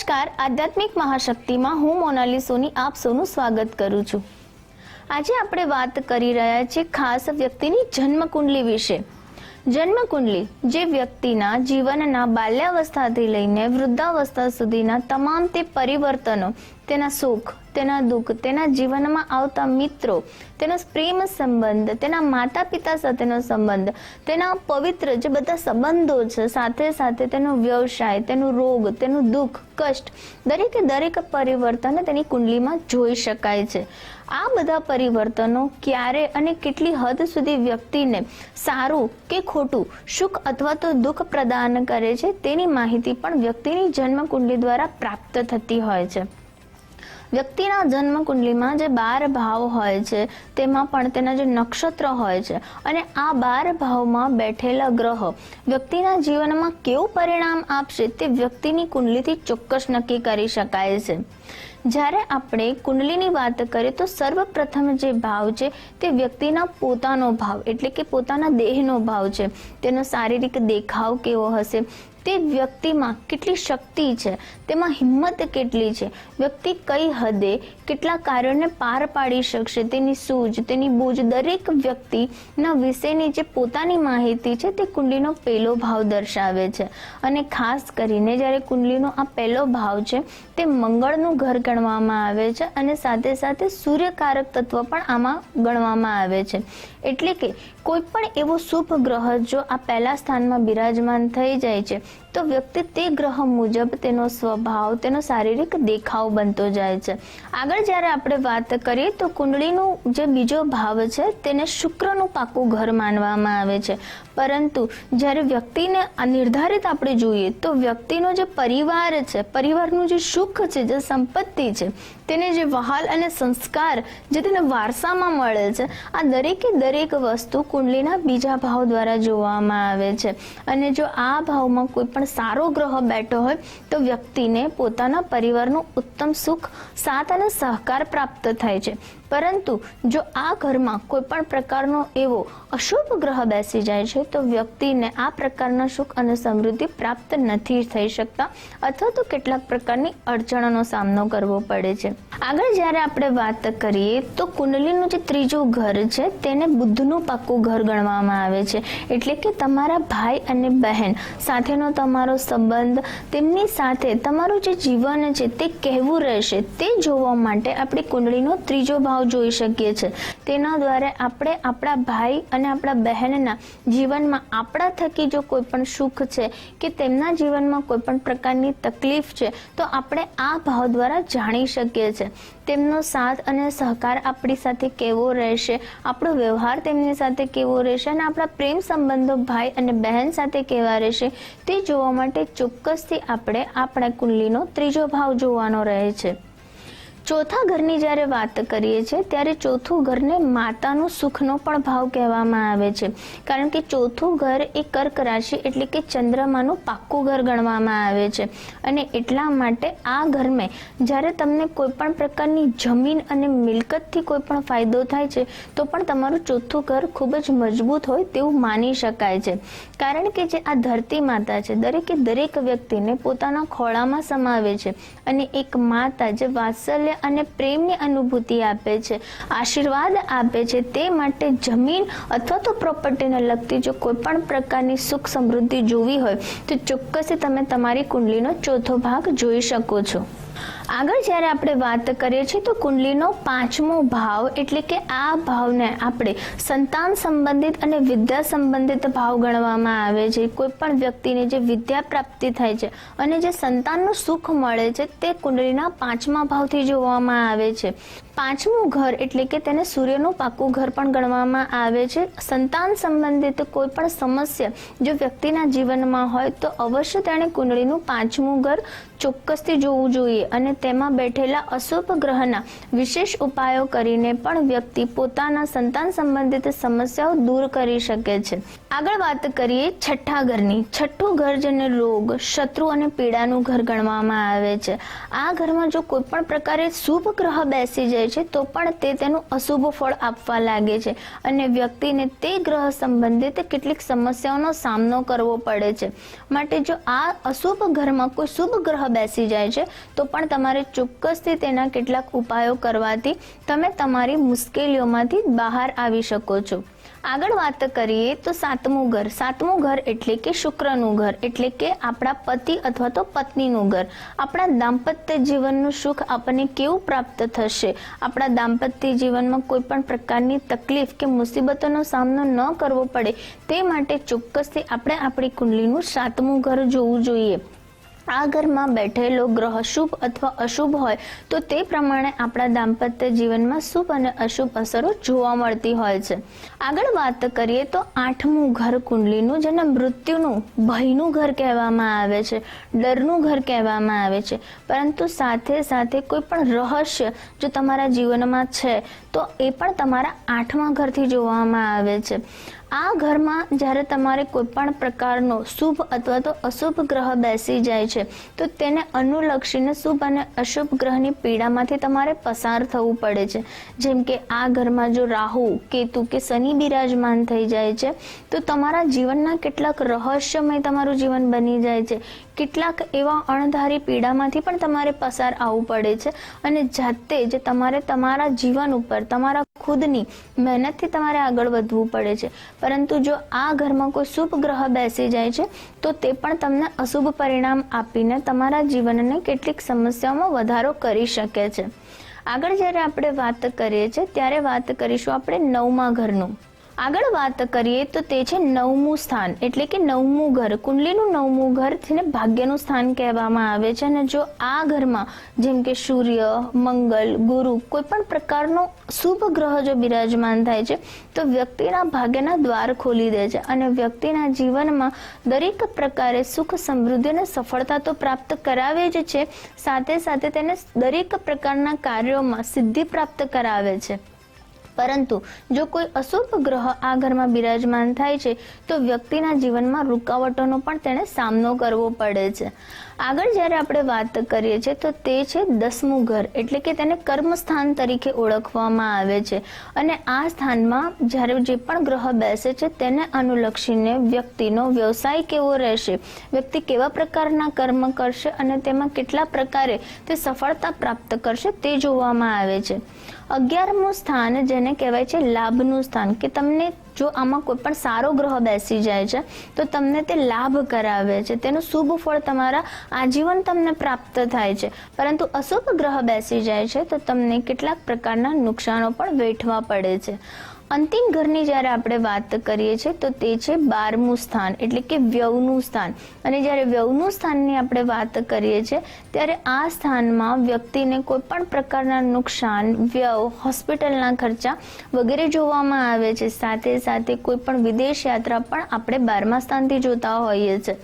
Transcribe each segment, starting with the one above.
નમસ્કાર, આધ્યાત્મિક મહાશક્તિમાં હું મોનાલી સોની આપ સૌનું સ્વાગત કરું છું। આજે આપણે વાત કરી રહ્યા છીએ ખાસ વ્યક્તિની જન્મકુંડલી વિશે। જન્મકુંડલી જે વ્યક્તિના જીવનના બાલ્યાવસ્થાથી લઈને વૃદ્ધાવસ્થા સુધીના તમામ તે પરિવર્તનો, તેના સુખ, તેના દુઃખ, તેના જીવનમાં આવતા મિત્રો, તેનો પ્રેમ સંબંધ, તેના માતા પિતા સાથેનો સંબંધ, તેના પવિત્ર જે બધા સંબંધો છે, સાથે સાથે તેનો વ્યવસાય, તેનું રોગ, તેનું દુઃખ, કષ્ટ, દરેકે દરેક પરિવર્તન તેની કુંડલીમાં જોઈ શકાય છે। આ બધા પરિવર્તનો ક્યારે અને કેટલી હદ સુધી વ્યક્તિને સારું કે ખોટું, સુખ અથવા તો દુઃખ પ્રદાન કરે છે, તેની માહિતી પણ વ્યક્તિની જન્મકુંડલી દ્વારા પ્રાપ્ત થતી હોય છે। વ્યક્તિના જન્મ કુંડલીમાં જે 12 ભાવ હોય છે તેમાં પણ તેના જે નક્ષત્ર હોય છે અને આ 12 ભાવમાં બેઠેલા ગ્રહો વ્યક્તિના જીવનમાં કેવું પરિણામ આપશે તે વ્યક્તિની કુંડલીથી ચોક્કસ નક્કી કરી શકાય છે। જ્યારે આપણે કુંડલીની વાત કરીએ તો સર્વપ્રથમ જે ભાવ છે તે વ્યક્તિના પોતાનો ભાવ એટલે કે પોતાના દેહનો ભાવ છે। તેનો શારીરિક દેખાવ કેવો હશે, તે વ્યક્તિમાં કેટલી શક્તિ છે, તેમાં હિંમત કેટલી છે, વ્યક્તિ કઈ હદે કેટલા કાર્યોને પાર પાડી શકશે, તેની સૂઝ, તેની બૂઝ, દરેક વ્યક્તિના વિશેની જે પોતાની માહિતી છે તે કુંડલીનો પહેલો ભાવ દર્શાવે છે। અને ખાસ કરીને જ્યારે કુંડલીનો આ પહેલો ભાવ છે તે મંગળનું ઘર ગણવામાં આવે છે અને સાથે સાથે સૂર્યકારક તત્વ પણ આમાં ગણવામાં આવે છે। એટલે કે કોઈ પણ એવો શુભ ગ્રહ જો આ પહેલા સ્થાનમાં બિરાજમાન થઈ જાય છે તો વ્યક્તિ તે ગ્રહ મુજબ તેનો સ્વભાવ, તેનો શારીરિક દેખાવ બનતો જાય છે। આગળ જ્યારે આપણે વાત કરીએ તો કુંડળીનું જે બીજો ભાવ છે તેને શુક્રનું પાકું ઘર માનવામાં આવે છે, પરંતુ જ્યારે વ્યક્તિને નિર્ધારિત આપણે જોઈએ તો વ્યક્તિનો જે પરિવાર છે, પરિવારનું જે સુખ છે, જે સંપત્તિ છે, તેને જે વહાલ અને સંસ્કાર જે તેને વારસામાં મળે છે, આ દરેકે દરેક વસ્તુ કુંડલીના બીજા ભાવ દ્વારા જોવામાં આવે છે। અને જો આ ભાવમાં કોઈ પણ સારો ગ્રહ બેઠો હોય તો વ્યક્તિને પોતાના પરિવારનું ઉત્તમ સુખ, સાથ અને સહકાર પ્રાપ્ત થાય છે। પરંતુ જો આ ઘરમાં કોઈ પણ પ્રકારનો એવો અશુભ ગ્રહ બેસી જાય છે તો વ્યક્તિને આ પ્રકારના સુખ અને સમૃદ્ધિ પ્રાપ્ત નથી થઈ શકતા અથવા તો કેટલાક પ્રકારની અડચણોનો સામનો કરવો પડે છે। આગળ જ્યારે આપણે વાત કરીએ તો કુંડલીનું જે ત્રીજું ઘર છે તેને બુદ્ધનું પાકું ઘર ગણવામાં આવે છે। એટલે કે તમારા ભાઈ અને બહેન સાથેનો તમારો સંબંધ, તેમની સાથે તમારું જે જીવન છે તે કહેવું રહેશે તે જોવા માટે આપણે કુંડળીનો ત્રીજો ભાવ જોઈ શકીએ છીએ। તેના દ્વારા આપણે આપણા ભાઈ અને આપણા બહેનના જીવનમાં આપણા થકી જો કોઈ પણ સુખ છે કે તેમના જીવનમાં કોઈ પણ પ્રકારની તકલીફ છે તો આપણે આ ભાવ દ્વારા જાણી શકીએ છીએ। તેમનો સાથ અને સહકાર આપણી સાથે કેવો રહેશે, આપણો વ્યવહાર તેમની સાથે કેવો રહેશે અને આપણા પ્રેમ સંબંધો ભાઈ અને બહેન સાથે કેવા રહેશે તે જોવા માટે ચોક્કસથી આપણે આપણા કુંડલીનો ત્રીજો ભાવ જોવાનો રહે છે। ચોથા ઘરની જ્યારે વાત કરીએ છીએ ત્યારે ચોથું ઘરને માતાનું સુખનો પણ ભાવ કહેવામાં આવે છે, કારણ કે ચોથું ઘર એ કર્ક રાશિ એટલે કે ચંદ્રમાનું પાક્કું ઘર ગણવામાં આવે છે। અને એટલા માટે આ ઘરમાં જ્યારે તમને કોઈ પણ પ્રકારની જમીન અને મિલકતથી કોઈ પણ ફાયદો થાય છે તો પણ તમારું ચોથું ઘર ખૂબ જ મજબૂત હોય તેવું માની શકાય છે, કારણ કે જે આ ધરતી માતા છે દરેકે દરેક વ્યક્તિને પોતાના ખોળામાં સમાવે છે અને એક માતા જે વાત્સલ્ય અને પ્રેમની અનુભૂતિ આપે છે, આશીર્વાદ આપે છે, તે માટે જમીન અથવા તો પ્રોપર્ટીને લગતી જો કોઈ પણ પ્રકારની સુખ સમૃદ્ધિ જોવી હોય તો ચોક્કસ તમે તમારી કુંડલીનો ચોથો ભાગ જોઈ શકો છો। આગળ જ્યારે આપણે વાત કરીએ છીએ તો કુંડલીનો પાંચમો ભાવ એટલે કે આ ભાવને આપણે સંતાન સંબંધિત અને વિદ્યા સંબંધિત ભાવ ગણવામાં આવે છે। કોઈ પણ વ્યક્તિને જે વિદ્યા પ્રાપ્તિ થાય છે અને જે સંતાનનું સુખ મળે છે તે કુંડલીના પાંચમા ભાવથી જોવામાં આવે છે। પાંચમું ઘર એટલે કે તેને સૂર્યનું પાકું ઘર પણ ગણવામાં આવે છે। સંતાન સંબંધિત કોઈ પણ સમસ્યા જો વ્યક્તિના જીવનમાં હોય તો અવશ્ય તેણે કુંડળીનું પાંચમું ઘર ચોક્કસથી જોવું જોઈએ અને તેમાં બેઠેલા અશુભ ગ્રહના વિશેષ ઉપાયો કરીને પણ વ્યક્તિ પોતાના સંતાન સંબંધિત સમસ્યાઓ દૂર કરી શકે છે. આગળ વાત કરીએ છઠ્ઠા ઘરની. છઠ્ઠું ઘર જેને રોગ, શત્રુ અને પીડાનું ઘર ગણવામાં આવે છે. આ ઘરમાં જો કોઈ પણ પ્રકારે શુભ ગ્રહ બેસી જાય છે તો પણ તે તેનું અશુભ ફળ આપવા લાગે છે અને વ્યક્તિને તે ગ્રહ સંબંધિત કેટલીક સમસ્યાઓનો સામનો કરવો પડે છે. માટે જો આ અશુભ ઘરમાં કોઈ શુભ ગ્રહ બેસી જાય છે તો પણ તમારે ચોક્કસથી તેના કેટલાક ઉપાયો કરવાથી તમે તમારી મુશ્કેલીઓમાંથી બહાર આવી શકો છો. આગળ વાત કરીએ તો સાતમું ઘર. સાતમું ઘર એટલે કે શુક્રનું ઘર, એટલે કે આપણા પતિ અથવા તો પત્નીનું ઘર. આપણા દાંપત્ય જીવનનું સુખ આપણને કેવું પ્રાપ્ત થશે, આપણા દાંપત્ય જીવનમાં કોઈ પણ પ્રકારની તકલીફ કે મુસીબતોનો સામનો ન કરવો પડે તે માટે ચોક્કસથી આપણે આપણી કુંડલીનું સાતમું ઘર જોવું જોઈએ. આ ઘરમાં બેઠેલો ગ્રહ શુભ અથવા અશુભ હોય તો તે પ્રમાણે આપણા દાંપત્ય જીવનમાં શુભ અને અશુભ અસરો જોવા મળતી હોય છે. આગળ વાત કરીએ તો આઠમું ઘર કુંડલીનું, જેને મૃત્યુનું, ભયનું ઘર કહેવામાં આવે છે, ડરનું ઘર કહેવામાં આવે છે. પરંતુ સાથે સાથે કોઈ પણ રહસ્ય જો તમારા જીવનમાં છે તો એ પણ તમારા આઠમા ઘરથી જોવામાં આવે છે. આ ઘરમાં જ્યારે તમારે કોઈ પણ પ્રકારનો શુભ અથવા તો અશુભ ગ્રહ બેસી જાય છે તો તેને અનુલક્ષીને શુભ અને અશુભ ગ્રહની પીડામાંથી તમારે પસાર થવું પડે છે. જેમ કે આ ઘરમાં જો રાહુ, કેતુ કે શનિ બિરાજમાન થઈ જાય છે તો તમારા જીવનના કેટલાક રહસ્યમય તમારું જીવન બની જાય છે. કેટલાક એવા અણધારી પીડામાંથી પણ તમારે પસાર આવવું પડે છે અને જાતે જ તમારે તમારા જીવન ઉપર તમારા ખુદની મહેનતથી તમારે આગળ વધવું પડે છે. પરંતુ જો આ ઘરમાં કોઈ શુભ ગ્રહ બેસી જાય છે તો તે પણ તમને અશુભ પરિણામ આપીને તમારા જીવનને કેટલીક સમસ્યાઓમાં વધારો કરી શકે છે. આગળ જ્યારે આપણે વાત કરીએ છીએ ત્યારે વાત કરીશું આપણે નવમા ઘરનું. આગળ વાત કરીએ તો તે છે નવમું સ્થાન, એટલે કે નવમું ઘર. કુંડલીનું નવમું ઘર જેને ભાગ્યનું સ્થાન કહેવામાં આવે છે. અને જો આ ઘરમાં જેમ કે સૂર્ય, મંગળ, ગુરુ કોઈ પણ પ્રકારનો શુભ ગ્રહ જો બિરાજમાન થાય છે તો વ્યક્તિના ભાગ્યના દ્વાર ખોલી દે છે અને વ્યક્તિના જીવનમાં દરેક પ્રકારે સુખ, સમૃદ્ધિ અને સફળતા તો પ્રાપ્ત કરાવે જ છે, સાથે સાથે તેને દરેક પ્રકારના કાર્યોમાં સિદ્ધિ પ્રાપ્ત કરાવે છે. પરંતુ જો કોઈ અશુભ ગ્રહ આ ઘરમાં બિરાજમાન થાય છે તો વ્યક્તિના જીવનમાં રૂકાવટોનો પણ તેને સામનો કરવો પડે છે. આગળ જ્યારે આપણે વાત કરીએ છીએ તો તે છે 10મું ઘર, એટલે કે તેને કર્મસ્થાન તરીકે ઓળખવામાં આવે છે. અને આ સ્થાનમાં જ્યારે જે પણ ગ્રહ બેસે છે તેને અનુલક્ષીને વ્યક્તિનો વ્યવસાય કેવો રહેશે, વ્યક્તિ કેવા પ્રકારના કર્મ કરશે અને તેમાં કેટલા પ્રકારે તે સફળતા પ્રાપ્ત કરશે તે જોવામાં આવે છે. 11મું સ્થાન જેને કહેવાય છે લાભનું સ્થાન, કે તમને જો આમાં કોઈ પણ સારો ગ્રહ બેસી જાય છે તો તમને તે લાભ કરાવે છે, તેનું શુભ ફળ તમારા આજીવન તમને પ્રાપ્ત થાય છે. પરંતુ અશુભ ગ્રહ બેસી જાય છે તો તમને કેટલાક પ્રકારના નુકસાનો પણ વેઠવા પડે છે. અંતિમ ઘરની જ્યારે આપણે વાત કરીએ છીએ તો તે છે 12મું સ્થાન, એટલે કે વ્યયનું સ્થાન. અને જ્યારે વ્યયનું સ્થાનની આપણે વાત કરીએ છીએ ત્યારે આ સ્થાનમાં વ્યક્તિને કોઈ પણ પ્રકારના નુકસાન, વ્યય, હોસ્પિટલના ખર્ચા વગેરે જોવામાં આવે છે. સાથે સાથે કોઈ પણ વિદેશ યાત્રા પણ આપણે 12મા સ્થાનથી જોતા હોઈએ છીએ.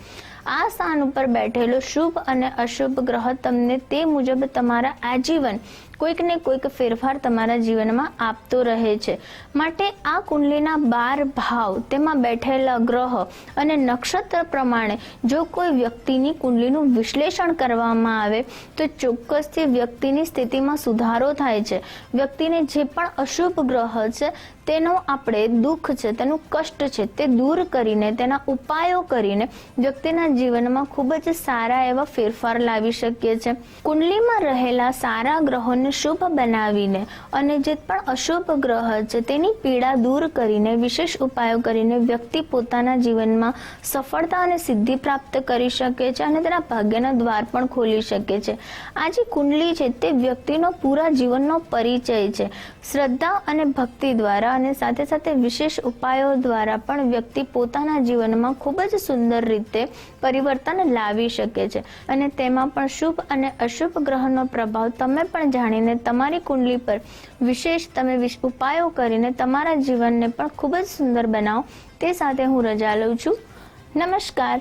આ સ્થાન ઉપર બેઠેલો શુભ અને અશુભ ગ્રહ તમને તે મુજબ તમારા આજીવન કોઈક ને કોઈક ફેરફાર તમારા જીવનમાં આપતો રહે છે. માટે આ કુંડલીના 12 ભાવ, તેમાં બેઠેલા ગ્રહ અને નક્ષત્ર પ્રમાણે જો કોઈ વ્યક્તિની કુંડલીનું વિશ્લેષણ કરવામાં આવે તો ચોક્કસથી વ્યક્તિની સ્થિતિમાં સુધારો થાય છે. વ્યક્તિને જે પણ અશુભ ગ્રહ છે તેનો આપણે દુઃખ છે, તેનું કષ્ટ છે તે દૂર કરીને, તેના ઉપાયો કરીને વ્યક્તિના જીવનમાં ખૂબ જ સારા એવા ફેરફાર લાવી શકીએ છીએ. કુંડલીમાં રહેલા સારા ગ્રહોને શુભ બનાવીને અને જે પણ અશુભ ગ્રહ છે તેની પીડા દૂર કરીને, વિશેષ ઉપાયો કરીને વ્યક્તિ પોતાના જીવનમાં સફળતા અને સિદ્ધિ પ્રાપ્ત કરી શકે છે અને તેના ભાગ્યના દ્વાર પણ ખોલી શકે છે. આ જે કુંડલી છે તે વ્યક્તિનો પૂરા જીવનનો પરિચય છે. શ્રદ્ધા અને ભક્તિ દ્વારા અને સાથે સાથે વિશેષ ઉપાયો દ્વારા પણ વ્યક્તિ પોતાના જીવનમાં ખૂબ જ સુંદર રીતે પરિવર્તન લાવી શકે છે. અને તેમાં પણ શુભ અને અશુભ ગ્રહનો પ્રભાવ તમે પણ જાણીને તમારી કુંડલી પર વિશેષ તમે ઉપાયો કરીને તમારા જીવનને પણ ખૂબ જ સુંદર બનાવો. તે સાથે હું રજા લઉં છું. નમસ્કાર.